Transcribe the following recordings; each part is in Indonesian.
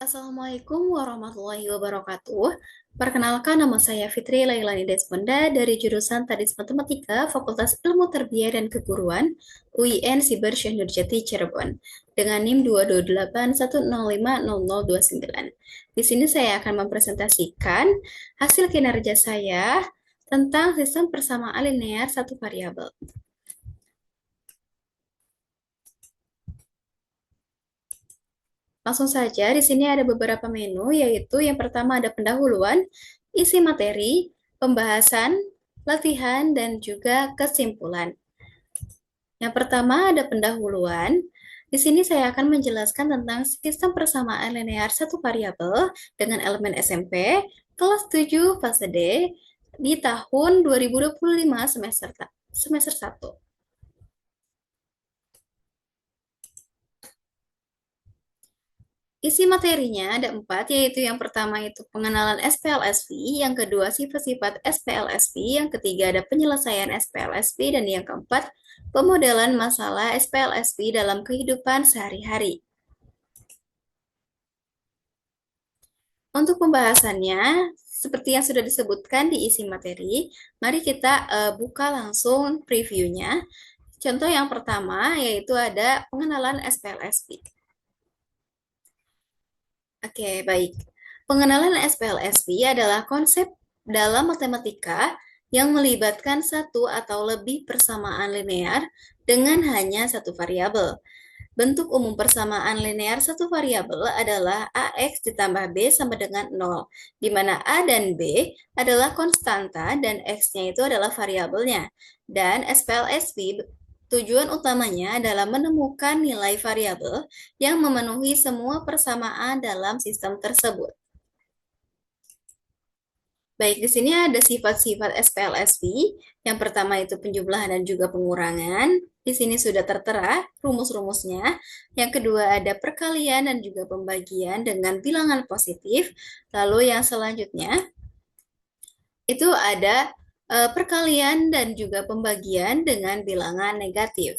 Assalamualaikum warahmatullahi wabarakatuh. Perkenalkan, nama saya Fitri Lailani Desmonda dari jurusan Tadis Matematika, Fakultas Ilmu Tarbiyah dan Keguruan, UIN Siber Syekh Nurjati Cirebon, dengan NIM 228105029. Di sini saya akan mempresentasikan hasil kinerja saya tentang sistem persamaan linear satu variabel. Langsung saja, di sini ada beberapa menu, yaitu yang pertama ada pendahuluan, isi materi, pembahasan, latihan, dan juga kesimpulan. Yang pertama ada pendahuluan. Di sini saya akan menjelaskan tentang sistem persamaan linear satu variabel dengan elemen SMP kelas 7 fase D di tahun 2025 semester 1. Isi materinya ada 4, yaitu yang pertama itu pengenalan SPLSV, yang kedua sifat-sifat SPLSV, yang ketiga ada penyelesaian SPLSV, dan yang keempat pemodelan masalah SPLSV dalam kehidupan sehari-hari. Untuk pembahasannya, seperti yang sudah disebutkan di isi materi, mari kita buka langsung previewnya. Contoh yang pertama yaitu ada pengenalan SPLSV. Oke, baik. Pengenalan SPLSV adalah konsep dalam matematika yang melibatkan satu atau lebih persamaan linear dengan hanya satu variabel. Bentuk umum persamaan linear satu variabel adalah AX ditambah B sama dengan 0, di mana A dan B adalah konstanta dan X-nya itu adalah variabelnya. Dan SPLSV tujuan utamanya adalah menemukan nilai variabel yang memenuhi semua persamaan dalam sistem tersebut. Baik, di sini ada sifat-sifat SPLSV. Yang pertama itu penjumlahan dan juga pengurangan. Di sini sudah tertera rumus-rumusnya. Yang kedua ada perkalian dan juga pembagian dengan bilangan positif. Lalu yang selanjutnya itu ada perkalian dan juga pembagian dengan bilangan negatif.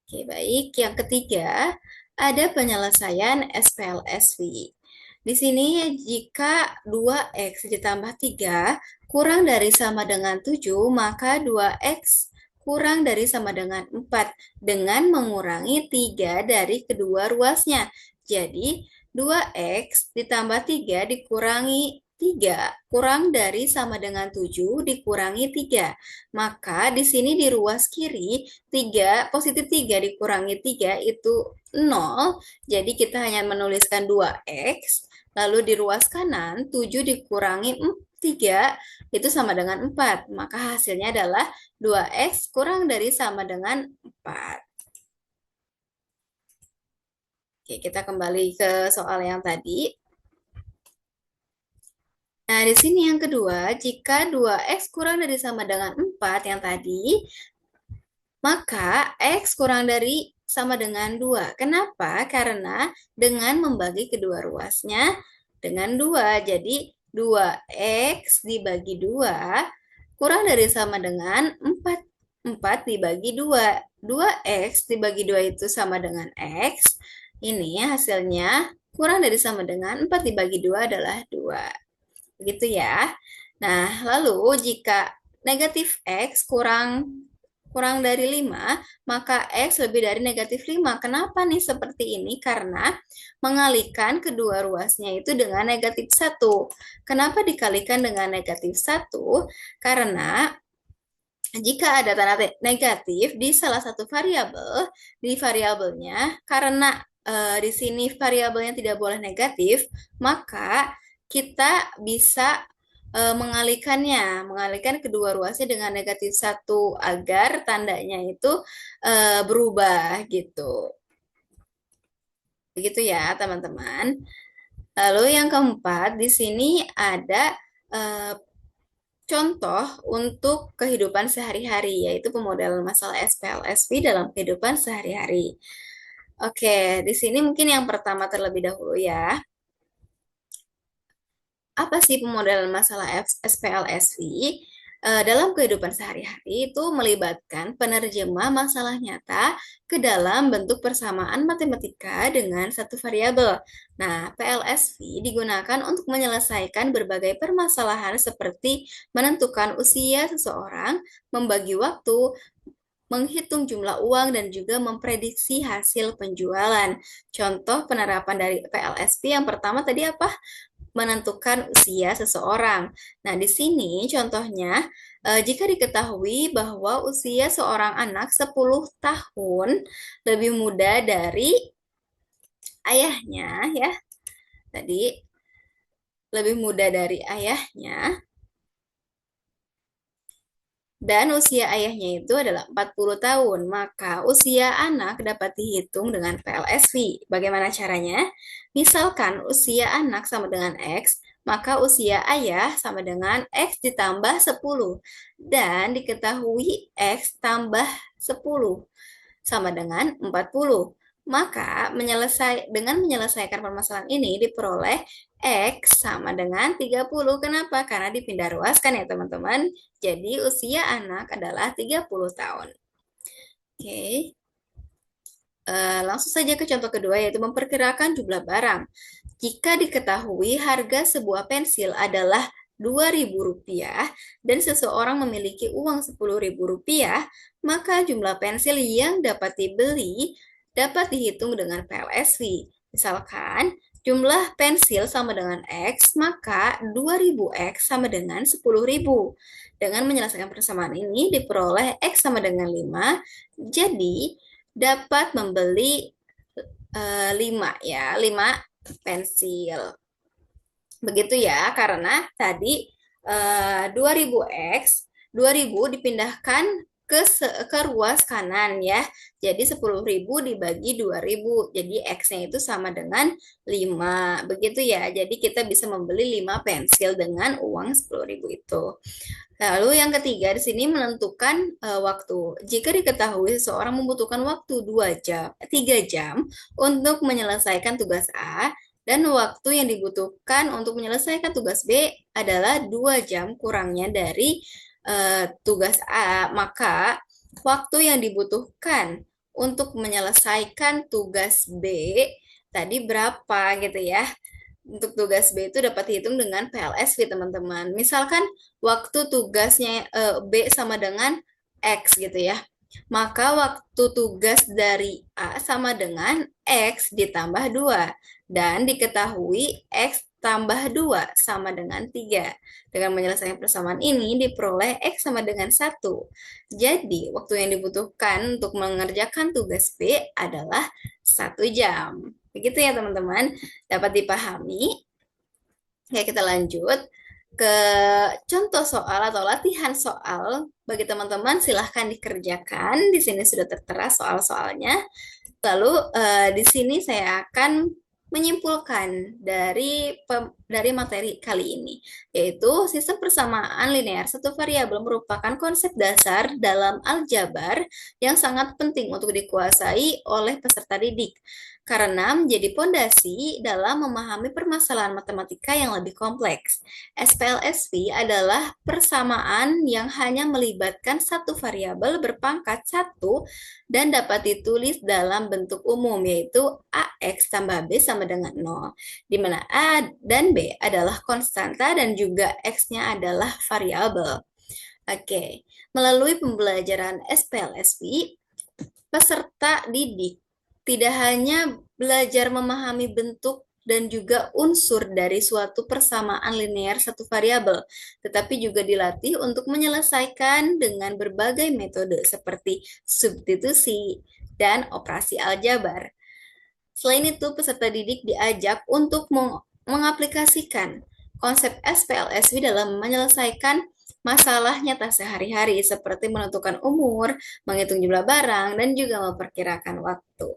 Oke, baik. Yang ketiga ada penyelesaian SPLSV. Di sini jika 2x ditambah 3 kurang dari sama dengan 7, maka 2x kurang dari sama dengan 4 dengan mengurangi 3 dari kedua ruasnya. Jadi 2x ditambah 3 dikurangi 3 kurang dari sama dengan 7 dikurangi 3. Maka di sini di ruas kiri 3 positif 3 dikurangi 3 itu 0. Jadi kita hanya menuliskan 2x. Lalu di ruas kanan 7 dikurangi 3 itu sama dengan 4. Maka hasilnya adalah 2x kurang dari sama dengan 4. Oke, kita kembali ke soal yang tadi. Nah, di sini yang kedua, jika 2x kurang dari sama dengan 4 yang tadi, maka x kurang dari sama dengan 2. Kenapa? Karena dengan membagi kedua ruasnya dengan 2. Jadi 2x dibagi 2 kurang dari sama dengan 4. 4 dibagi 2. 2x dibagi 2 itu sama dengan x. Ini hasilnya kurang dari sama dengan 4 dibagi 2 adalah 2. Begitu ya. Nah, lalu jika negatif x kurang dari 5, maka X lebih dari negatif 5. Kenapa nih seperti ini? Karena mengalihkan kedua ruasnya itu dengan negatif 1. Kenapa dikalikan dengan negatif 1? Karena jika ada tanda negatif di salah satu variabel, di variabelnya, karena di sini variabelnya tidak boleh negatif, maka kita bisa mengalihkan kedua ruasnya dengan negatif 1 agar tandanya itu berubah gitu. Begitu ya, teman-teman. Lalu yang keempat, di sini ada eh, contoh untuk kehidupan sehari-hari, yaitu pemodelan masalah SPLSV dalam kehidupan sehari-hari. Oke, di sini mungkin yang pertama terlebih dahulu ya. Apa sih pemodelan masalah SPLSV? dalam kehidupan sehari-hari itu melibatkan penerjemah masalah nyata ke dalam bentuk persamaan matematika dengan satu variabel. Nah, PLSV digunakan untuk menyelesaikan berbagai permasalahan seperti menentukan usia seseorang, membagi waktu, menghitung jumlah uang, dan juga memprediksi hasil penjualan. Contoh penerapan dari PLSP yang pertama tadi apa? Menentukan usia seseorang. Nah, di sini contohnya, jika diketahui bahwa usia seorang anak 10 tahun lebih muda dari ayahnya, ya, tadi lebih muda dari ayahnya, dan usia ayahnya itu adalah 40 tahun, maka usia anak dapat dihitung dengan PLSV. Bagaimana caranya? Misalkan usia anak sama dengan X, maka usia ayah sama dengan X ditambah 10. Dan diketahui X tambah 10 sama dengan 40. Maka dengan menyelesaikan permasalahan ini diperoleh X sama dengan 30. Kenapa? Karena dipindah ruaskan ya teman-teman. Jadi usia anak adalah 30 tahun. Oke. Langsung saja ke contoh kedua, yaitu memperkirakan jumlah barang. Jika diketahui harga sebuah pensil adalah Rp2.000 dan seseorang memiliki uang Rp10.000, maka jumlah pensil yang dapat dibeli dapat dihitung dengan PLSV. Misalkan jumlah pensil sama dengan X, maka 2000X sama dengan 10.000. Dengan menyelesaikan persamaan ini diperoleh X sama dengan 5, jadi dapat membeli 5 ya, 5 pensil. Begitu ya, karena tadi 2000X, 2000 dipindahkan ke ruas kanan ya. Jadi 10.000 dibagi 2000. Jadi X-nya itu sama dengan 5. Begitu ya. Jadi kita bisa membeli 5 pensil dengan uang 10.000 itu. Lalu yang ketiga di sini menentukan waktu. Jika diketahui seseorang membutuhkan waktu 2 jam, 3 jam untuk menyelesaikan tugas A dan waktu yang dibutuhkan untuk menyelesaikan tugas B adalah 2 jam kurangnya dari tugas A, maka waktu yang dibutuhkan untuk menyelesaikan tugas B tadi berapa gitu ya. Untuk tugas B itu dapat dihitung dengan PLSV teman-teman. Misalkan waktu tugasnya B sama dengan X gitu ya. Maka waktu tugas dari A sama dengan X ditambah 2. Dan diketahui X tambah 2 sama dengan 3. Dengan menyelesaikan persamaan ini diperoleh X sama dengan 1. Jadi waktu yang dibutuhkan untuk mengerjakan tugas B adalah 1 jam. Begitu ya teman-teman, dapat dipahami. Oke, kita lanjut ke contoh soal atau latihan soal. Bagi teman-teman silahkan dikerjakan. Di sini sudah tertera soal-soalnya. Lalu di sini saya akan menyimpulkan dari materi kali ini, yaitu sistem persamaan linear satu variabel merupakan konsep dasar dalam aljabar yang sangat penting untuk dikuasai oleh peserta didik karena menjadi pondasi dalam memahami permasalahan matematika yang lebih kompleks. SPLSV adalah persamaan yang hanya melibatkan satu variabel berpangkat 1 dan dapat ditulis dalam bentuk umum, yaitu AX tambah B sama dengan 0, di mana A dan B adalah konstanta dan juga X-nya adalah variabel. Oke, melalui pembelajaran SPLSV, peserta didik tidak hanya belajar memahami bentuk dan juga unsur dari suatu persamaan linear satu variabel, tetapi juga dilatih untuk menyelesaikan dengan berbagai metode seperti substitusi dan operasi aljabar. Selain itu, peserta didik diajak untuk mengaplikasikan konsep SPLSV dalam menyelesaikan masalah nyata sehari-hari seperti menentukan umur, menghitung jumlah barang, dan juga memperkirakan waktu.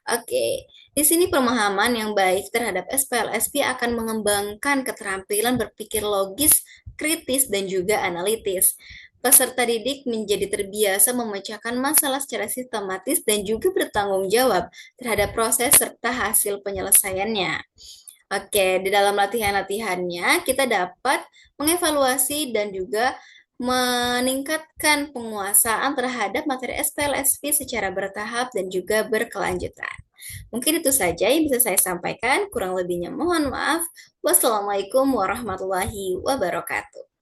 Oke, di sini pemahaman yang baik terhadap SPLSV akan mengembangkan keterampilan berpikir logis, kritis, dan juga analitis. Peserta didik menjadi terbiasa memecahkan masalah secara sistematis dan juga bertanggung jawab terhadap proses serta hasil penyelesaiannya. Oke, di dalam latihan-latihannya kita dapat mengevaluasi dan juga meningkatkan penguasaan terhadap materi SPLSV secara bertahap dan juga berkelanjutan. Mungkin itu saja yang bisa saya sampaikan, kurang lebihnya mohon maaf. Wassalamualaikum warahmatullahi wabarakatuh.